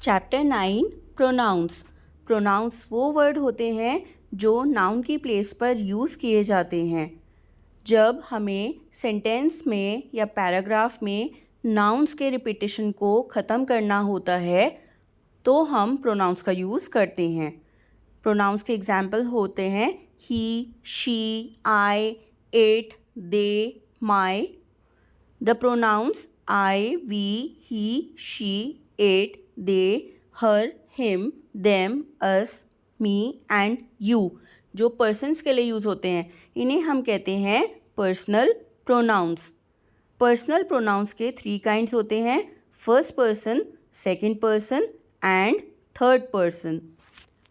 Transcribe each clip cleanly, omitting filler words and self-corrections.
Chapter 9 pronouns. Pronouns वो word होते हैं जो नाउन की प्लेस पर यूज़ किए जाते हैं। जब हमें सेंटेंस में या पैराग्राफ में नाउन्स के रिपीटिशन को ख़त्म करना होता है तो हम प्रोनाउंस का यूज़ करते हैं। प्रोनाउंस के एग्जाम्पल होते हैं he, she, I, it, they, my. The pronouns I, we, he, she, it, they, her, him, them, us, me and you जो persons के लिए यूज़ होते हैं इन्हें हम कहते हैं पर्सनल प्रोनाउंस। पर्सनल प्रोनाउंस के 3 काइंड्स होते हैं, first person, second person and third person.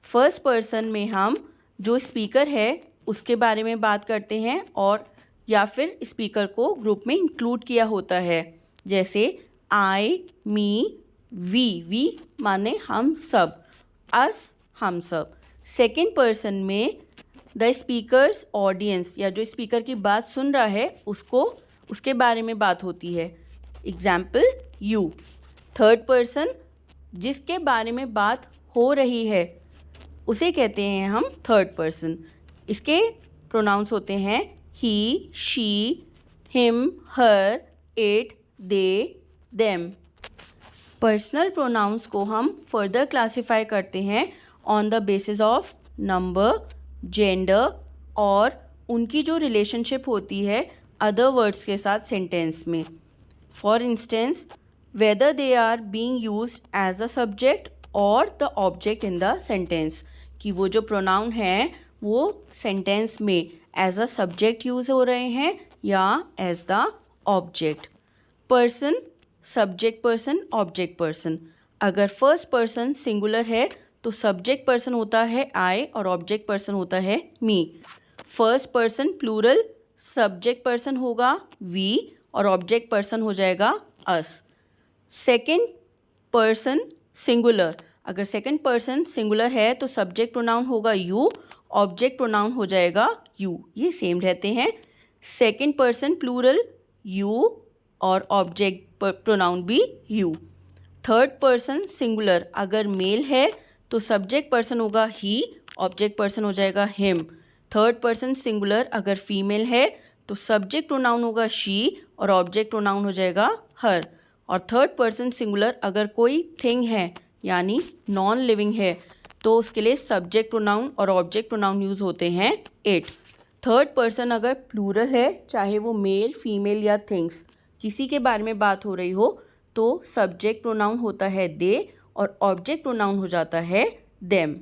First person में हम जो स्पीकर है उसके बारे में बात करते हैं और या फिर स्पीकर को ग्रुप में इंक्लूड किया होता है, जैसे आई, मी, वी माने हम सब, अस हम सब। सेकंड पर्सन में द स्पीकर्स ऑडियंस या जो स्पीकर की बात सुन रहा है उसके बारे में बात होती है, एग्जाम्पल यू। थर्ड पर्सन जिसके बारे में बात हो रही है उसे कहते हैं हम थर्ड पर्सन। इसके प्रोनाउंस होते हैं he, she, him, her, it, they, them. Personal pronouns को हम फर्दर क्लासीफाई करते हैं on the basis of number, gender और उनकी जो रिलेशनशिप होती है अदर वर्ड्स के साथ सेंटेंस में। For instance, whether they are being used as a subject और the object in the sentence, कि वो जो प्रोनाउन हैं वो सेंटेंस में एज अ सब्जेक्ट यूज़ हो रहे हैं या as the object. Person, subject person, object person. अगर फर्स्ट पर्सन सिंगुलर है तो सब्जेक्ट पर्सन होता है आई और ऑब्जेक्ट पर्सन होता है me. First person plural, subject person होगा वी और ऑब्जेक्ट पर्सन हो जाएगा अस। सेकेंड पर्सन सिंगुलर, अगर सेकंड पर्सन सिंगुलर है तो सब्जेक्ट प्रोनाउन होगा यू, ऑब्जेक्ट प्रोनाउन हो जाएगा यू, ये सेम रहते हैं। सेकंड पर्सन प्लूरल यू और ऑब्जेक्ट प्रोनाउन भी यू। थर्ड पर्सन सिंगुलर, अगर मेल है तो सब्जेक्ट पर्सन होगा ही, ऑब्जेक्ट पर्सन हो जाएगा हिम। थर्ड पर्सन सिंगुलर अगर फीमेल है तो सब्जेक्ट प्रोनाउन होगा शी और ऑब्जेक्ट प्रोनाउन हो जाएगा हर। और थर्ड पर्सन सिंगुलर अगर कोई थिंग है यानी नॉन लिविंग है तो उसके लिए सब्जेक्ट प्रोनाउन और ऑब्जेक्ट प्रोनाउन यूज़ होते हैं इट। थर्ड पर्सन अगर प्लूरल है, चाहे वो मेल, फीमेल या थिंग्स किसी के बारे में बात हो रही हो, तो सब्जेक्ट प्रोनाउन होता है दे और ऑब्जेक्ट प्रोनाउन हो जाता है देम।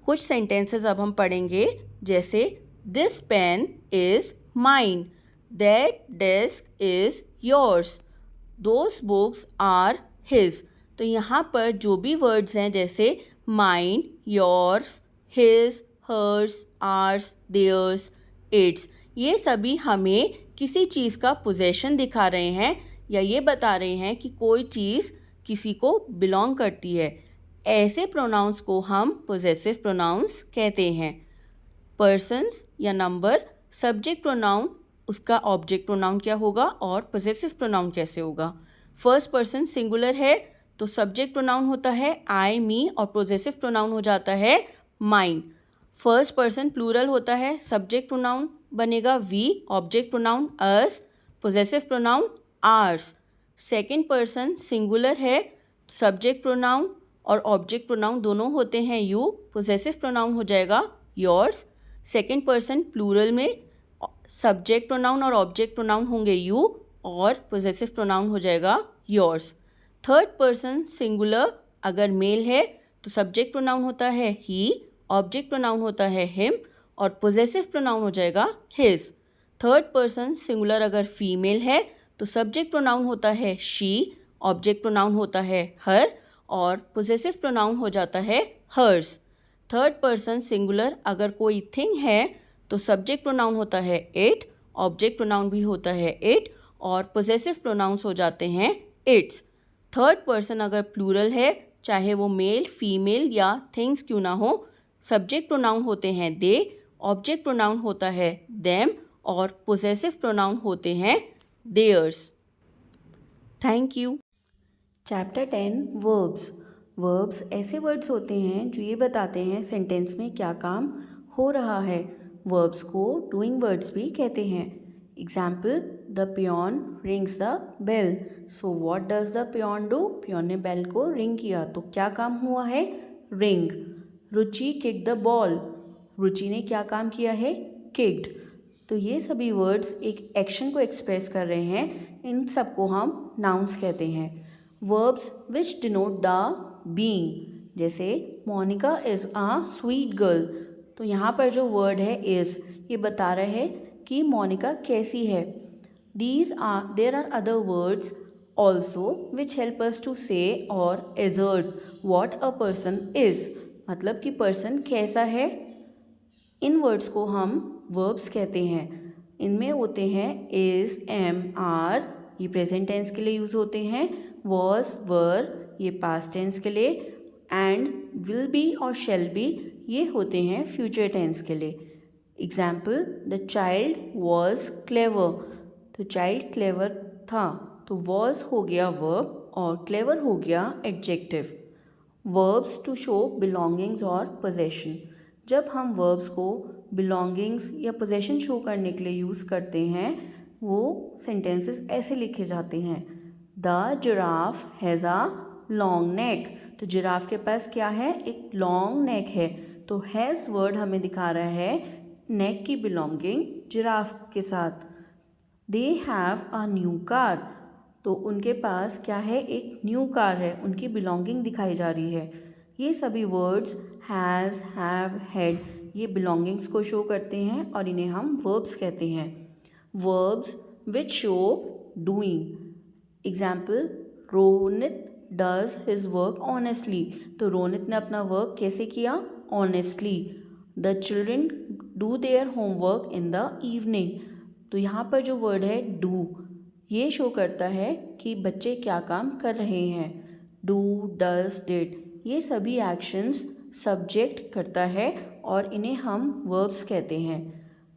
कुछ सेंटेंसेस अब हम पढ़ेंगे, जैसे this pen is mine, that desk is yours, those books are his. तो यहाँ पर जो भी वर्ड्स हैं जैसे mine, yours, his, hers, ours, theirs, its, ये सभी हमें किसी चीज़ का पोजेशन दिखा रहे हैं या ये बता रहे हैं कि कोई चीज़ किसी को बिलोंग करती है। ऐसे प्रोनाउंस को हम पोजेसिव प्रोनाउंस कहते हैं। पर्सन्स या नंबर, सब्जेक्ट प्रोनाउन उसका ऑब्जेक्ट प्रोनाउन क्या होगा और पोजेसिव प्रोनाउन कैसे होगा। फर्स्ट पर्सन सिंगुलर है तो सब्जेक्ट प्रोनाउन होता है आई, मी और पोजेसिव प्रोनाउन हो जाता है माइन। फर्स्ट पर्सन प्लूरल होता है, सब्जेक्ट प्रोनाउन बनेगा we, object pronoun us, possessive pronoun ours. Second person singular है, सब्जेक्ट प्रोनाउन और ऑब्जेक्ट प्रोनाउन दोनों होते हैं यू, पोजेसिव प्रोनाउन हो जाएगा योर्स। सेकंड पर्सन प्लूरल में सब्जेक्ट प्रोनाउन और ऑब्जेक्ट प्रोनाउन होंगे यू और पोजेसिव प्रोनाउन हो जाएगा योर्स। थर्ड पर्सन सिंगुलर अगर मेल है तो सब्जेक्ट प्रोनाउन होता है ही, ऑब्जेक्ट प्रोनाउन होता है हिम और पोजेसिव प्रोनाउन हो जाएगा हिज। थर्ड पर्सन सिंगुलर अगर फीमेल है तो सब्जेक्ट प्रोनाउन होता है शी, ऑब्जेक्ट प्रोनाउन होता है हर और पोजेसिव प्रोनाउन हो जाता है हर्स। थर्ड पर्सन सिंगुलर अगर कोई थिंग है तो सब्जेक्ट प्रोनाउन होता है इट, ऑब्जेक्ट प्रोनाउन भी होता है इट और पोजेसिव प्रोनाउंस हो जाते हैं इट्स। थर्ड पर्सन अगर प्लूरल है, चाहे वो मेल, फीमेल या थिंग्स क्यों ना हो, सब्जेक्ट प्रोनाउन होते हैं दे, ऑब्जेक्ट प्रोनाउन होता है देम और पोजेसिव प्रोनाउन होते हैं theirs. Thank you. Chapter 10 verbs. Verbs ऐसे वर्ड्स होते हैं जो ये बताते हैं सेंटेंस में क्या काम हो रहा है। वर्ब्स को डूइंग वर्ड्स भी कहते हैं। Example, the peon rings the bell. So what does the peon do? Peon ने बेल को रिंग किया तो क्या काम हुआ है? Ring. Ruchi kick the ball. Ruchi ने क्या काम किया है? किक्ड। तो ये सभी वर्ड्स एक एक्शन को एक्सप्रेस कर रहे हैं। इन सबको हम नाउन्स कहते हैं। Verbs which denote the being, जैसे Monica is a sweet girl. तो यहाँ पर जो वर्ड है इज़, ये बता रहा है कि मोनिका कैसी है। There are other words also which help us to say और assert what a person is, मतलब कि पर्सन कैसा है। इन वर्ड्स को हम वर्ब्स कहते हैं। इनमें होते हैं इज़, एम, आर, ये प्रेजेंट टेंस के लिए यूज़ होते हैं। वॉज, वर, ये पास्ट टेंस के लिए। एंड, विल बी और शेल बी, ये होते हैं फ्यूचर टेंस के लिए। Example, the child was clever. तो चाइल्ड क्लेवर था, तो वॉज हो गया वर्ब और क्लेवर हो गया adjective. Verbs to show belongings और पोजेशन। जब हम वर्ब्स को बिलोंगिंग्स या पोजेशन शो करने के लिए यूज़ करते हैं, वो सेंटेंसेस ऐसे लिखे जाते हैं। The giraffe has a long neck. तो जिराफ के पास क्या है? एक लॉन्ग नेक है। तो हैज़ वर्ड हमें दिखा रहा है नेक की बिलोंगिंग जिराफ के साथ। They have a new car. तो उनके पास क्या है? एक न्यू कार है, उनकी बिलोंगिंग दिखाई जा रही है। ये सभी वर्ड्स हैज़, हैव, हैड, ये बिलोंगिंग्स को शो करते हैं और इन्हें हम वर्ब्स कहते हैं। Verbs which show doing. Example, Ronit does his work honestly. तो रोनित ने अपना वर्क कैसे किया? Honestly. The children do their homework in the evening. तो यहाँ पर जो वर्ड है डू, ये शो करता है कि बच्चे क्या काम कर रहे हैं। डू, डज, डिड, ये सभी एक्शंस सब्जेक्ट करता है और इन्हें हम वर्ब्स कहते हैं।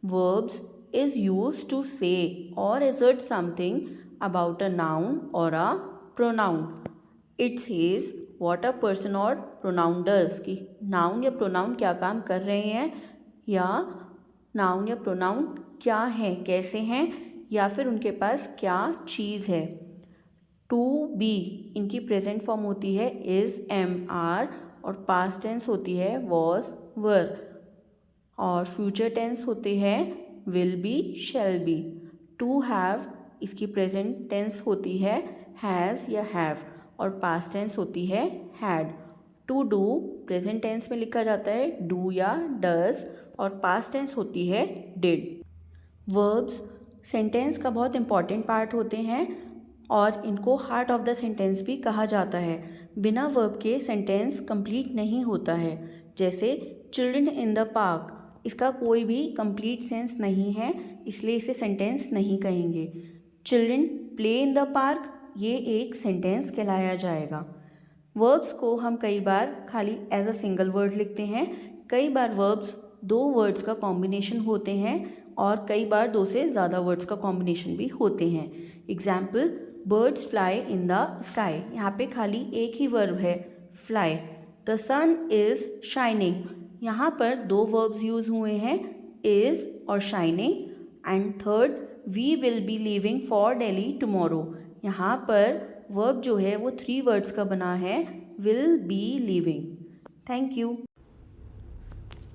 Verbs is used to say और assert something about a noun और a pronoun. It says what a person और प्रोनाउन डज, कि नाउन या प्रोनाउन क्या काम कर रहे हैं, या नाउन या प्रोनाउन क्या हैं, कैसे हैं, या फिर उनके पास क्या चीज़ है। टू बी, इनकी प्रेजेंट फॉर्म होती है इज़, एम, आर, और पास्ट टेंस होती है वॉज, वर, और फ्यूचर टेंस होते हैं will be, shall be. To have, इसकी प्रेजेंट टेंस होती है हैज़ या हैव, और पास्ट टेंस होती है had. To do present tense में लिखा जाता है डू या डज, और पास्ट टेंस होती है डिड। वर्ब्स सेंटेंस का बहुत इंपॉर्टेंट पार्ट होते हैं और इनको हार्ट ऑफ द सेंटेंस भी कहा जाता है। बिना वर्ब के सेंटेंस कंप्लीट नहीं होता है। जैसे चिल्ड्रन इन द पार्क, इसका कोई भी कंप्लीट सेंस नहीं है, इसलिए इसे सेंटेंस नहीं कहेंगे। Children play in the park, ये एक सेंटेंस कहलाया जाएगा। वर्ब्स को हम कई बार खाली एज अ सिंगल वर्ड लिखते हैं, कई बार वर्ब्स दो वर्ड्स का कॉम्बिनेशन होते हैं, और कई बार दो से ज़्यादा वर्ड्स का कॉम्बिनेशन भी होते हैं। Example, birds fly in the sky, यहाँ पे खाली एक ही वर्ब है fly. The sun is shining, यहाँ पर दो वर्ब्स यूज़ हुए हैं इज़ और shining. And third, we will be leaving for Delhi tomorrow, यहाँ पर वर्ब जो है वो 3 वर्ड्स का बना है, will be leaving. Thank you.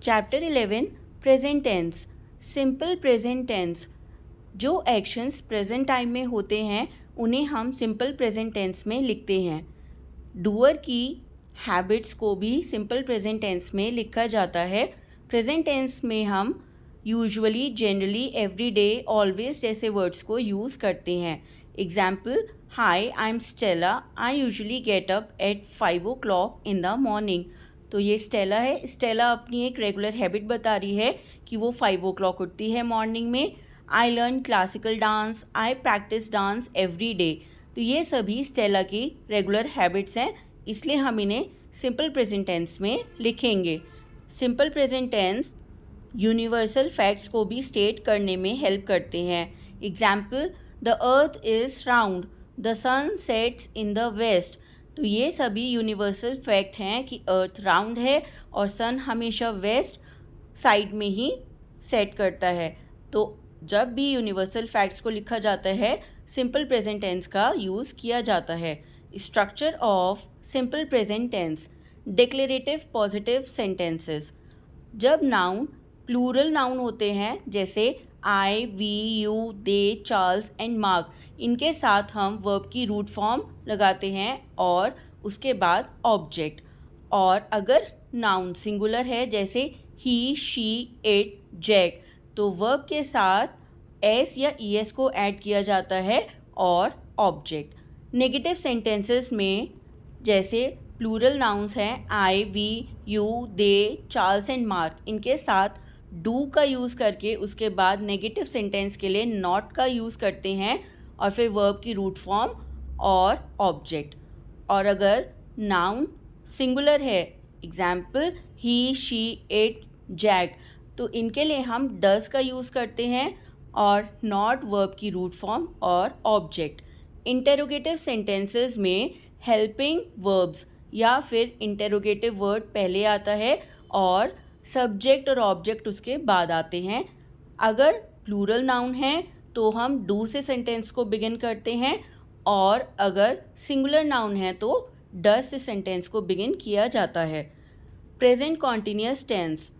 Chapter 11 present tense. Simple present tense. जो एक्शंस प्रेजेंट टाइम में होते हैं उन्हें हम सिंपल प्रेजेंट टेंस में लिखते हैं। डूअर की हैबिट्स को भी सिंपल प्रेजेंट टेंस में लिखा जाता है। प्रेजेंट टेंस में हम यूजुअली, जनरली, एवरीडे, ऑलवेज जैसे वर्ड्स को यूज़ करते हैं। Example, high, I am Stella, I usually get up at 5 o'clock in the morning. तो ये स्टेला है, स्टेला अपनी एक रेगुलर हैबिट बता रही है कि वो 5 o'clock उठती है मॉर्निंग में। I learn classical dance, I practice dance every day. तो ये सभी स्टेला की रेगुलर हैबिट्स हैं, इसलिए हम इन्हें सिंपल प्रेजेंट टेंस में लिखेंगे। Simple present tense universal facts को भी स्टेट करने में हेल्प करते हैं। Example, the earth is round, the sun sets in the west. तो ये सभी यूनिवर्सल फैक्ट हैं कि अर्थ राउंड है और सन हमेशा वेस्ट साइड में ही सेट करता है। तो जब भी यूनिवर्सल फैक्ट्स को लिखा जाता है सिंपल प्रेजेंट टेंस का यूज़ किया जाता है। Structure of simple present tense, declarative positive sentences. जब नाउन प्लूरल नाउन होते हैं जैसे I, we, you, they, Charles and Mark, इनके साथ हम वर्ब की रूट फॉर्म लगाते हैं और उसके बाद ऑब्जेक्ट। और अगर नाउन सिंगुलर है जैसे ही, शी, इट, जैक, तो वर्ब के साथ एस या ई एस को ऐड किया जाता है और ऑब्जेक्ट। नेगेटिव सेंटेंसेस में जैसे प्लूरल नाउन्स हैं I, we, you, they, Charles and Mark, इनके साथ डू का यूज़ करके उसके बाद नेगेटिव सेंटेंस के लिए नॉट का यूज़ करते हैं और फिर वर्ब की रूट फॉर्म और ऑब्जेक्ट। और अगर नाउन सिंगुलर है example he, she, it, Jack, तो इनके लिए हम डज का यूज़ करते हैं और नॉट वर्ब की रूट फॉर्म और ऑब्जेक्ट। इंटेरोगेटिव सेंटेंसेस में हेल्पिंग वर्ब्स या फिर इंटेरोगेटिव वर्ड पहले आता है और सब्जेक्ट और ऑब्जेक्ट उसके बाद आते हैं। अगर प्लूरल नाउन है तो हम डू से सेंटेंस को बिगिन करते हैं और अगर सिंगुलर नाउन है तो डज से सेंटेंस को बिगिन किया जाता है। प्रेजेंट कॉन्टिन्यूअस टेंस,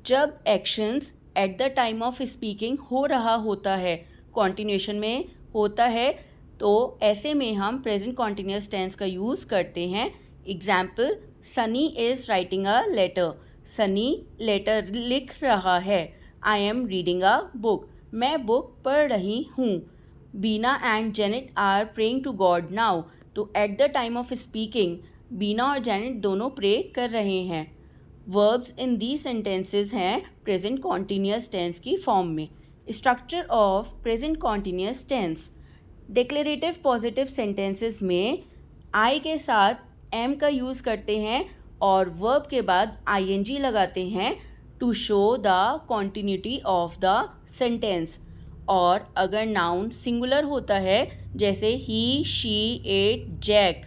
जब actions eight the time of speaking हो रहा होता है, कॉन्टिन्यूएशन में होता है, तो ऐसे में हम प्रेजेंट कॉन्टिन्यूअस टेंस का यूज़ करते हैं। Example Sunny is writing a letter, Sunny letter लिख रहा है। I am reading a book, मैं बुक पढ़ रही हूँ। Beena and Janet are praying to God now, तो at the time of speaking Beena और जेनेट दोनों प्रे कर रहे हैं। वर्ब्स इन दी सेंटेंसेस हैं प्रेजेंट कॉन्टिन्यूअस टेंस की फॉर्म में। Structure of present continuous tense, declarative positive sentences में आई के साथ एम का यूज़ करते हैं और वर्ब के बाद आईएनजी लगाते हैं to show the continuity of the sentence. और अगर नाउन सिंगुलर होता है जैसे ही, शी, इट, जैक,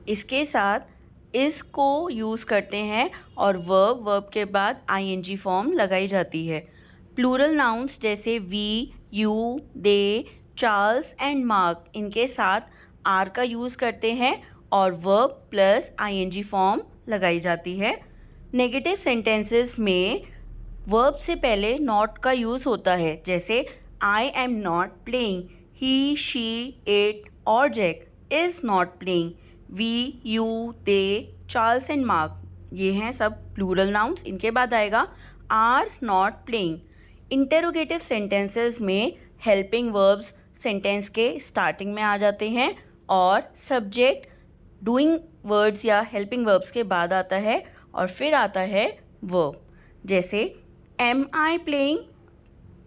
इसके साथ इस को यूज़ करते हैं और वर्ब के बाद आईएनजी फॉर्म लगाई जाती है। प्लूरल नाउन्स जैसे we, you, they, Charles and Mark, इनके साथ आर का यूज़ करते हैं और वर्ब प्लस आईएनजी फॉर्म लगाई जाती है। नेगेटिव सेंटेंसेस में वर्ब से पहले नॉट का यूज़ होता है जैसे I am not playing, he, she, it और Jack is not playing. We, you, they, Charles and Mark, ये हैं सब प्लूरल नाउन्स, इनके बाद आएगा are not playing. Interrogative sentences में हेल्पिंग वर्ब्स सेंटेंस के स्टार्टिंग में आ जाते हैं और सब्जेक्ट डूइंग वर्ड्स या हेल्पिंग वर्ब्स के बाद आता है और फिर आता है वर्ब, जैसे एम आई प्लेइंग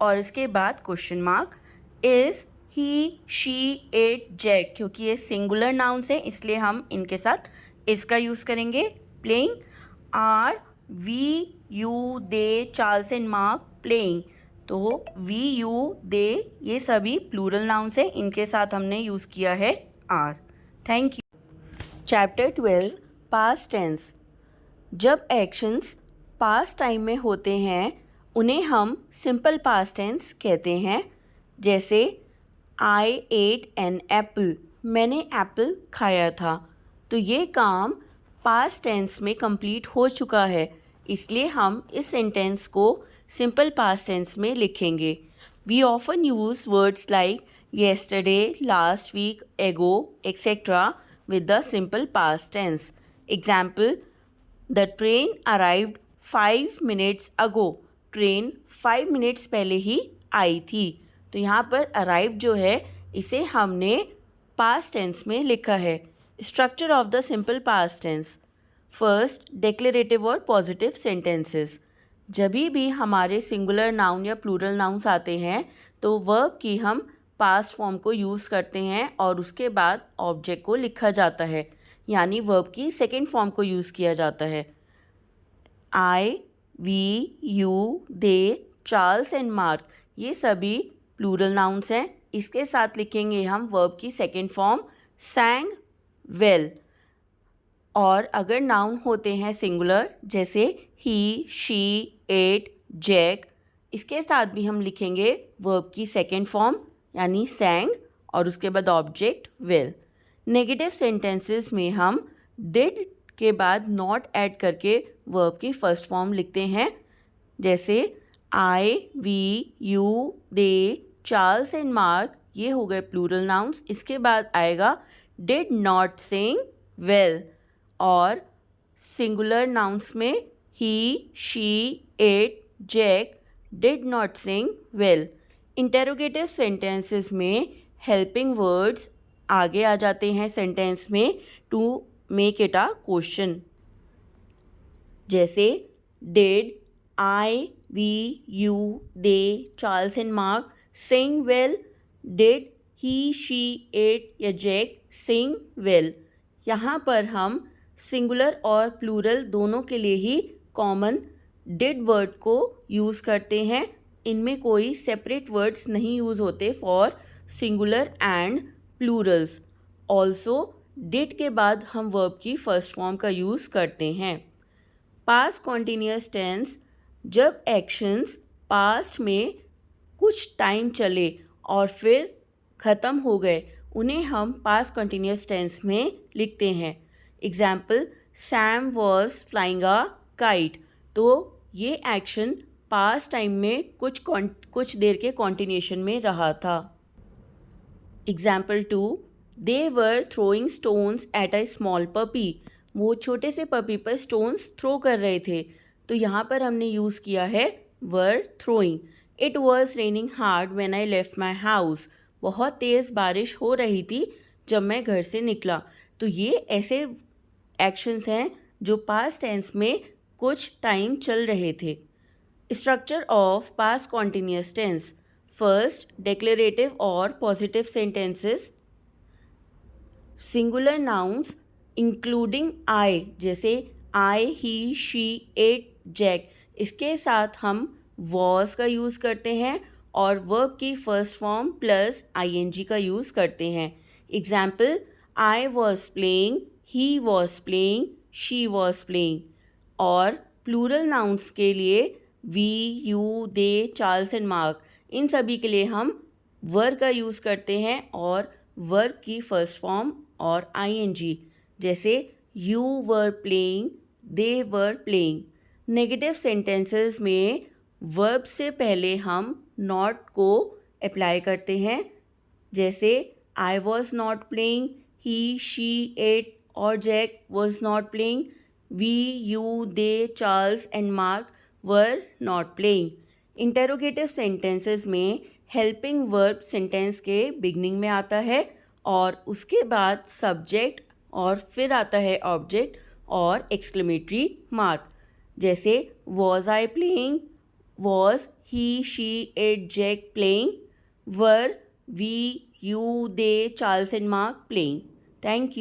और इसके बाद question mark, is he, she, it, Jack, क्योंकि ये सिंगुलर नाउन्स हैं इसलिए हम इनके साथ इसका यूज़ करेंगे। Playing, are, we, you, they, Charles and Mark playing, तो वी, यू, दे ये सभी प्लूरल नाउन्स हैं, इनके साथ हमने यूज़ किया है are. Thank you. Chapter 12 past tense, जब एक्शंस पास्ट टाइम में होते हैं उन्हें हम सिंपल पास्ट टेंस कहते हैं। जैसे आई एट एन एप्पल, मैंने एप्पल खाया था, तो ये काम पास्ट टेंस में कंप्लीट हो चुका है, इसलिए हम इस सेंटेंस को सिंपल पास्ट टेंस में लिखेंगे। We often use words like yesterday, last week, ago, etc. with the simple past tense. Example, the train arrived 5 minutes ago. Train 5 minutes पहले ही आई थी। तो यहाँ पर अराइव जो है इसे हमने पास्ट टेंस में लिखा है। Structure of the simple past tense, first declarative और पॉजिटिव सेंटेंसेस। जब भी हमारे सिंगुलर नाउन या प्लूरल नाउन्स आते हैं तो वर्ब की हम पास्ट फॉर्म को यूज़ करते हैं और उसके बाद ऑब्जेक्ट को लिखा जाता है, यानी वर्ब की सेकेंड फॉर्म को यूज़ किया जाता है। I, we, you, they, Charles and Mark ये सभी प्लूरल नाउन्स हैं, इसके साथ लिखेंगे हम वर्ब की सेकेंड फॉर्म सैंग वेल। और अगर नाउन होते हैं सिंगुलर जैसे ही, शी, एट, जैक, इसके साथ भी हम लिखेंगे वर्ब की सेकेंड फॉर्म यानी सैंग और उसके बाद ऑब्जेक्ट विल। नेगेटिव सेंटेंसेस में हम डिड के बाद नॉट ऐड करके वर्ब की फर्स्ट फॉर्म लिखते हैं जैसे I, we, you, they, Charles and Mark, ये हो गए प्लूरल नाउन्स। इसके बाद आएगा डिड नॉट सिंग वेल और सिंगुलर नाउन्स में he, she, it, Jack did not sing well. Interrogative sentences में हेल्पिंग वर्ड्स आगे आ जाते हैं सेंटेंस में to make it a question जैसे did I, we, you, they, Charles and mark Singh well, did he, she, it या Jack सिंग well. यहाँ पर हम सिंगुलर और प्लूरल दोनों के लिए ही कॉमन डिड वर्ड को यूज़ करते हैं। इनमें कोई सेपरेट वर्ड्स नहीं यूज़ होते for singular and Plurals. Also did के बाद हम वर्ब की फर्स्ट फॉर्म का यूज़ करते हैं। पास्ट कॉन्टिन्यूअस टेंस जब एक्शंस पास्ट में कुछ टाइम चले और फिर ख़त्म हो गए उन्हें हम पास्ट कॉन्टिन्यूअस टेंस में लिखते हैं। Example Sam was flying a kite, तो ये एक्शन पास्ट टाइम में कुछ देर के कॉन्टिन्यूशन में रहा था। Example 2 they were throwing stones at a small puppy, वो छोटे से पपी पर स्टोन्स थ्रो कर रहे थे, तो यहाँ पर हमने यूज़ किया है were throwing. It was raining hard when I left my house, बहुत तेज़ बारिश हो रही थी जब मैं घर से निकला। तो ये ऐसे एक्शंस हैं जो पास्ट टेंस में कुछ टाइम चल रहे थे। Structure of past continuous tense, first declarative और positive sentences, singular nouns including I जैसे I, he, she, it, Jack, इसके साथ हम वॉज का यूज़ करते हैं और वर्ब की फर्स्ट फॉर्म प्लस आईएनजी का यूज़ करते हैं। Example I was playing, he was playing, she was playing. और प्लूरल नाउन्स के लिए we, you, they, Charles and Mark, इन सभी के लिए हम वर का यूज़ करते हैं और वर्ब की फर्स्ट फॉर्म और आईएनजी जैसे you were playing, they were playing. Negative sentences में वर्ब से पहले हम नॉट को अप्लाई करते हैं जैसे I was not playing, he, she, it और Jack was not playing, we, you, they, Charles and Mark were not playing. Interrogative sentences में हेल्पिंग वर्ब सेंटेंस के बिगनिंग में आता है और उसके बाद सब्जेक्ट और फिर आता है ऑब्जेक्ट और एक्सक्लेमेटरी मार्क जैसे was I playing, was he, she, it, Jack playing, were we, you, they, Charles and Mark playing. Thank you.